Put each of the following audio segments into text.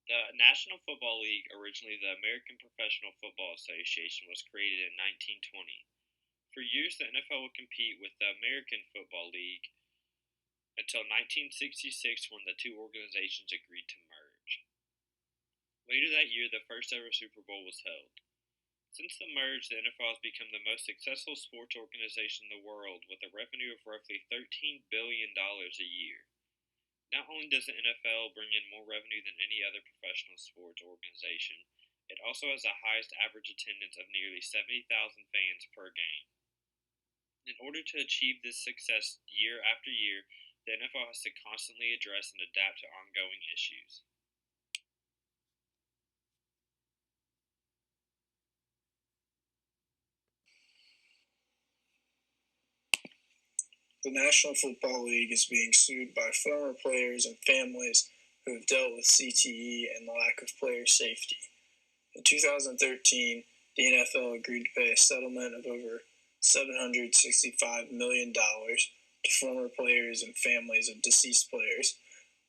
The National Football League, originally the American Professional Football Association, was created in 1920. For years, the NFL would compete with the American Football League until 1966 when the two organizations agreed to merge. Later that year, the first ever Super Bowl was held. Since the merge, the NFL has become the most successful sports organization in the world with a revenue of roughly $13 billion a year. Not only does the NFL bring in more revenue than any other professional sports organization, it also has the highest average attendance of nearly 70,000 fans per game. In order to achieve this success year after year, the NFL has to constantly address and adapt to ongoing issues. The National Football League is being sued by former players and families who have dealt with CTE and the lack of player safety. In 2013, the NFL agreed to pay a settlement of over $765 million to former players and families of deceased players.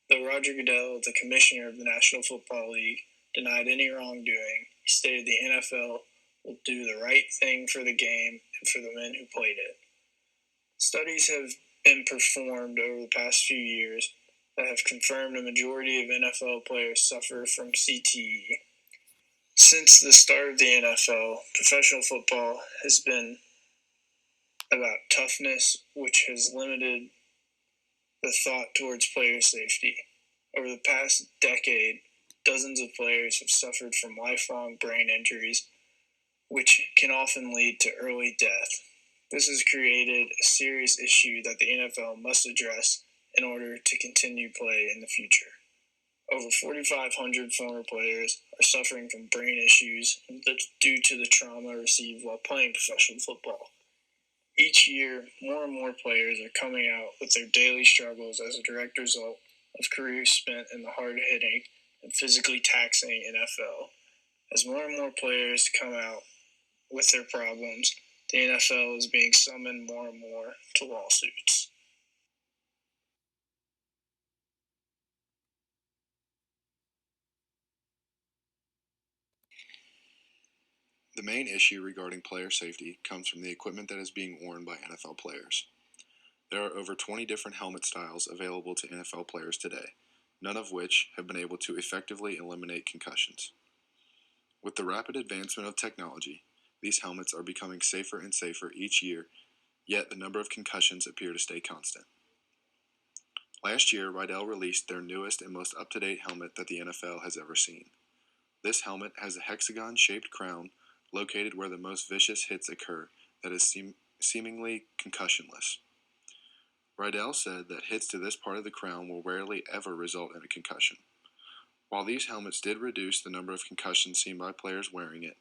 Though Roger Goodell, the commissioner of the National Football League, denied any wrongdoing, he stated the NFL will do the right thing for the game and for the men who played it. Studies have been performed over the past few years that have confirmed a majority of NFL players suffer from CTE. Since the start of the NFL, professional football has been about toughness, which has limited the thought towards player safety. Over the past decade, dozens of players have suffered from lifelong brain injuries, which can often lead to early death. This has created a serious issue that the NFL must address in order to continue play in the future. Over 4,500 former players are suffering from brain issues due to the trauma received while playing professional football. Each year, more and more players are coming out with their daily struggles as a direct result of careers spent in the hard-hitting and physically taxing NFL. As more and more players come out with their problems, the NFL is being summoned more and more to lawsuits. The main issue regarding player safety comes from the equipment that is being worn by NFL players. There are over 20 different helmet styles available to NFL players today, none of which have been able to effectively eliminate concussions. With the rapid advancement of technology, these helmets are becoming safer and safer each year, yet the number of concussions appear to stay constant. Last year, Rydell released their newest and most up-to-date helmet that the NFL has ever seen. This helmet has a hexagon-shaped crown located where the most vicious hits occur that is seemingly concussionless. Rydell said that hits to this part of the crown will rarely ever result in a concussion. While these helmets did reduce the number of concussions seen by players wearing it,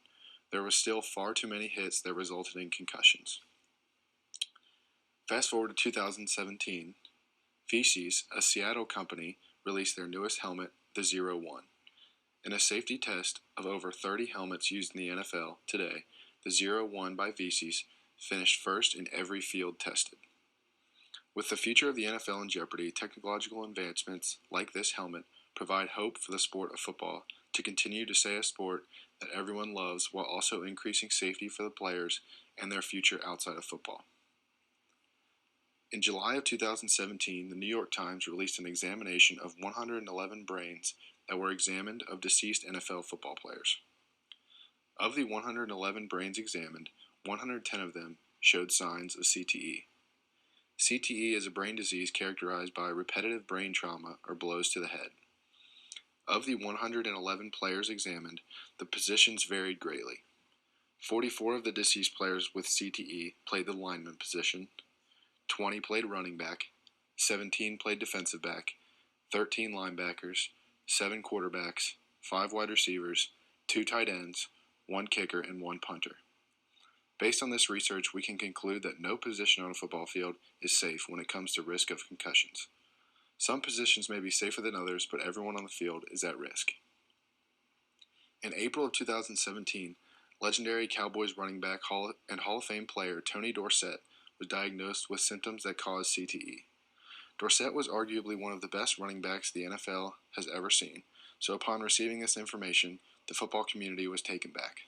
there was still far too many hits that resulted in concussions. Fast forward to 2017, CIS, a Seattle company, released their newest helmet, the 01. In a safety test of over 30 helmets used in the NFL today, the 01 by CIS finished first in every field tested. With the future of the NFL in jeopardy, technological advancements like this helmet provide hope for the sport of football to continue to stay a sport that everyone loves while also increasing safety for the players and their future outside of football. In July of 2017, the New York Times released an examination of 111 brains that were examined of deceased NFL football players. Of the 111 brains examined, 110 of them showed signs of CTE. CTE is a brain disease characterized by repetitive brain trauma or blows to the head. Of the 111 players examined, the positions varied greatly. 44 of the deceased players with CTE played the lineman position, 20 played running back, 17 played defensive back, 13 linebackers, 7 quarterbacks, 5 wide receivers, 2 tight ends, 1 kicker, and 1 punter. Based on this research, we can conclude that no position on a football field is safe when it comes to risk of concussions. Some positions may be safer than others, but everyone on the field is at risk. In April of 2017, legendary Cowboys running back and Hall of Fame player Tony Dorsett was diagnosed with symptoms that caused CTE. Dorsett was arguably one of the best running backs the NFL has ever seen, so upon receiving this information, the football community was taken back.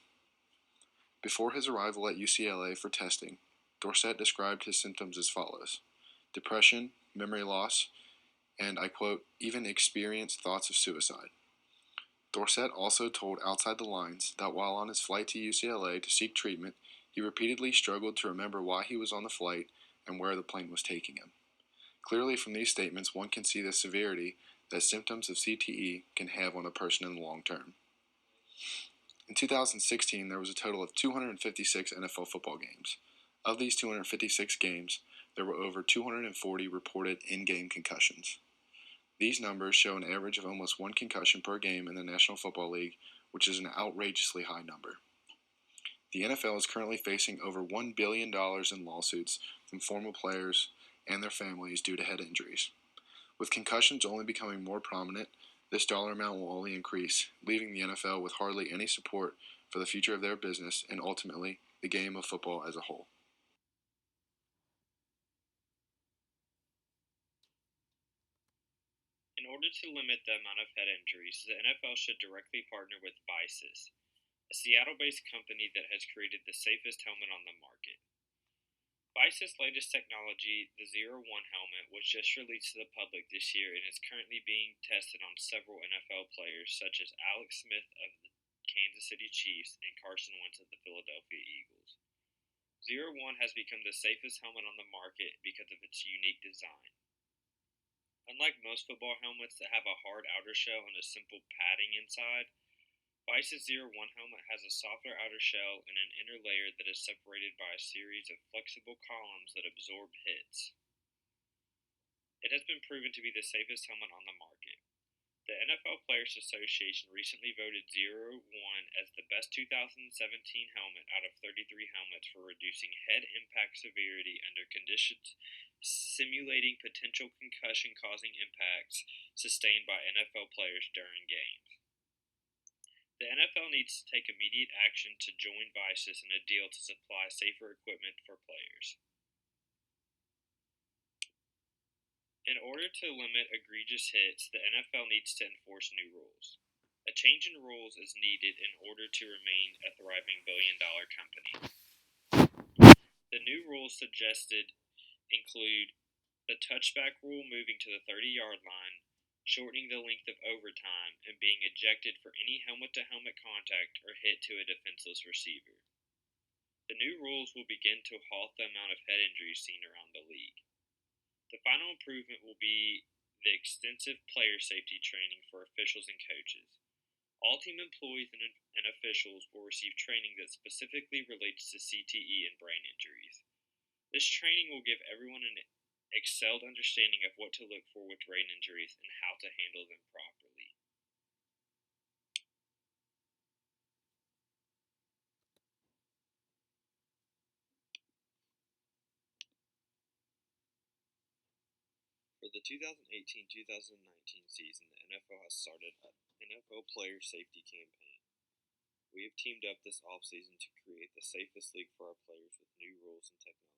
Before his arrival at UCLA for testing, Dorsett described his symptoms as follows: depression, memory loss, and, I quote, even experienced thoughts of suicide. Dorsett also told Outside the Lines that while on his flight to UCLA to seek treatment, he repeatedly struggled to remember why he was on the flight and where the plane was taking him. Clearly, from these statements, one can see the severity that symptoms of CTE can have on a person in the long term. In 2016, there was a total of 256 NFL football games. Of these 256 games, there were over 240 reported in-game concussions. These numbers show an average of almost one concussion per game in the National Football League, which is an outrageously high number. The NFL is currently facing over $1 billion in lawsuits from former players and their families due to head injuries. With concussions only becoming more prominent, this dollar amount will only increase, leaving the NFL with hardly any support for the future of their business and ultimately the game of football as a whole. In order to limit the amount of head injuries, the NFL should directly partner with CIS, a Seattle-based company that has created the safest helmet on the market. CIS's latest technology, the Zero One helmet, was just released to the public this year and is currently being tested on several NFL players such as Alex Smith of the Kansas City Chiefs and Carson Wentz of the Philadelphia Eagles. Zero One has become the safest helmet on the market because of its unique design. Unlike most football helmets that have a hard outer shell and a simple padding inside, CIS's Zero One helmet has a softer outer shell and an inner layer that is separated by a series of flexible columns that absorb hits. It has been proven to be the safest helmet on the market. The NFL Players Association recently voted Zero One as the best 2017 helmet out of 33 helmets for reducing head impact severity under conditions simulating potential concussion-causing impacts sustained by NFL players during games. The NFL needs to take immediate action to join CIS in a deal to supply safer equipment for players. In order to limit egregious hits, the NFL needs to enforce new rules. A change in rules is needed in order to remain a thriving billion-dollar company. The new rules suggested include the touchback rule moving to the 30-yard line, shortening the length of overtime, and being ejected for any helmet-to-helmet contact or hit to a defenseless receiver. The new rules will begin to halt the amount of head injuries seen around the league. The final improvement will be the extensive player safety training for officials and coaches. All team employees and officials will receive training that specifically relates to CTE and brain injuries. This training will give everyone an excelled understanding of what to look for with brain injuries and how to handle them properly. For the 2018-2019 season, the NFL has started an NFL Player Safety Campaign. We have teamed up this offseason to create the safest league for our players with new rules and technology.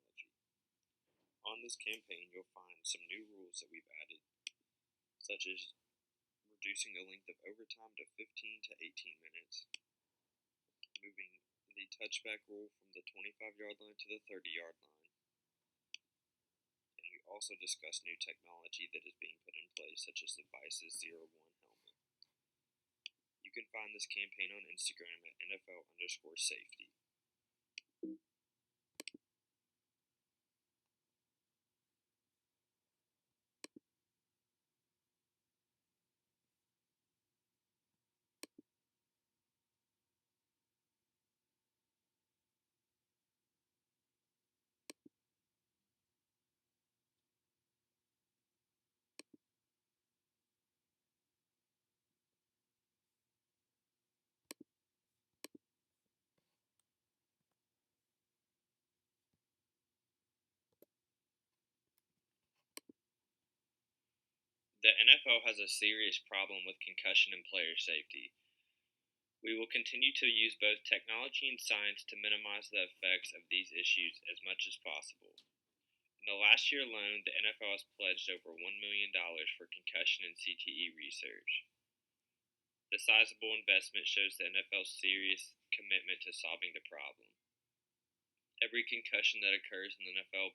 On this campaign, you'll find some new rules that we've added, such as reducing the length of overtime to 15 to 18 minutes, moving the touchback rule from the 25-yard line to the 30-yard line, and we also discussed new technology that is being put in place, such as the CIS's Zero One helmet. You can find this campaign on Instagram at NFL_safety. The NFL has a serious problem with concussion and player safety. We will continue to use both technology and science to minimize the effects of these issues as much as possible. In the last year alone, the NFL has pledged over $1 million for concussion and CTE research. The sizable investment shows the NFL's serious commitment to solving the problem. Every concussion that occurs in the NFL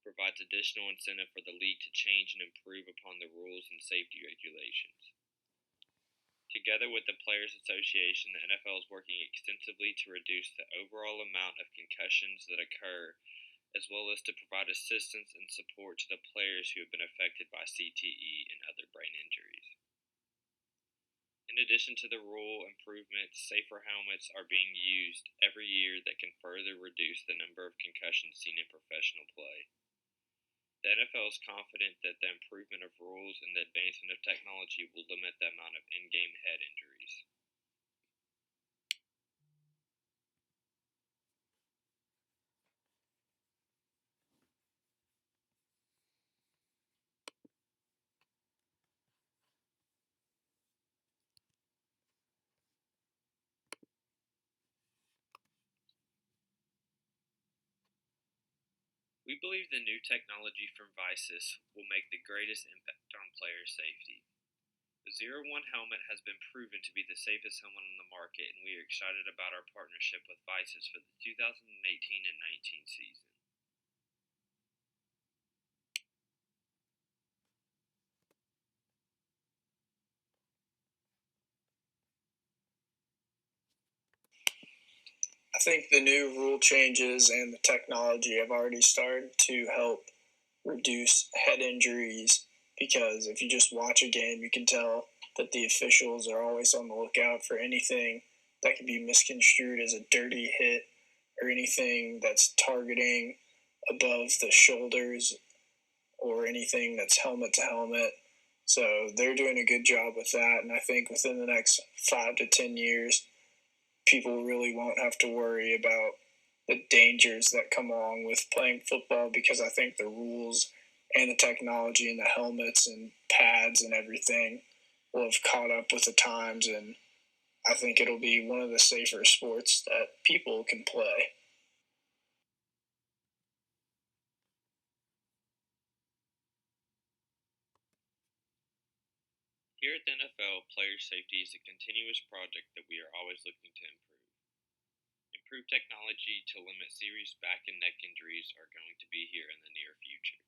provides additional incentive for the league to change and improve upon the rules and safety regulations. Together with the Players Association, the NFL is working extensively to reduce the overall amount of concussions that occur, as well as to provide assistance and support to the players who have been affected by CTE and other brain injuries. In addition to the rule improvements, safer helmets are being used every year that can further reduce the number of concussions seen in professional play. The NFL is confident that the improvement of rules and the advancement of technology will limit the amount of in-game head injuries. We believe the new technology from CIS will make the greatest impact on player safety. The 01 helmet has been proven to be the safest helmet on the market, and we are excited about our partnership with CIS for the 2018 and 19 season. I think the new rule changes and the technology have already started to help reduce head injuries, because if you just watch a game, you can tell that the officials are always on the lookout for anything that can be misconstrued as a dirty hit or anything that's targeting above the shoulders or anything that's helmet to helmet. So they're doing a good job with that, and I think within the next 5 to 10 years, people really won't have to worry about the dangers that come along with playing football, because I think the rules and the technology and the helmets and pads and everything will have caught up with the times, and I think it'll be one of the safer sports that people can play. Here at the NFL, player safety is a continuous project that we are always looking to improve. Improved technology to limit serious back and neck injuries are going to be here in the near future.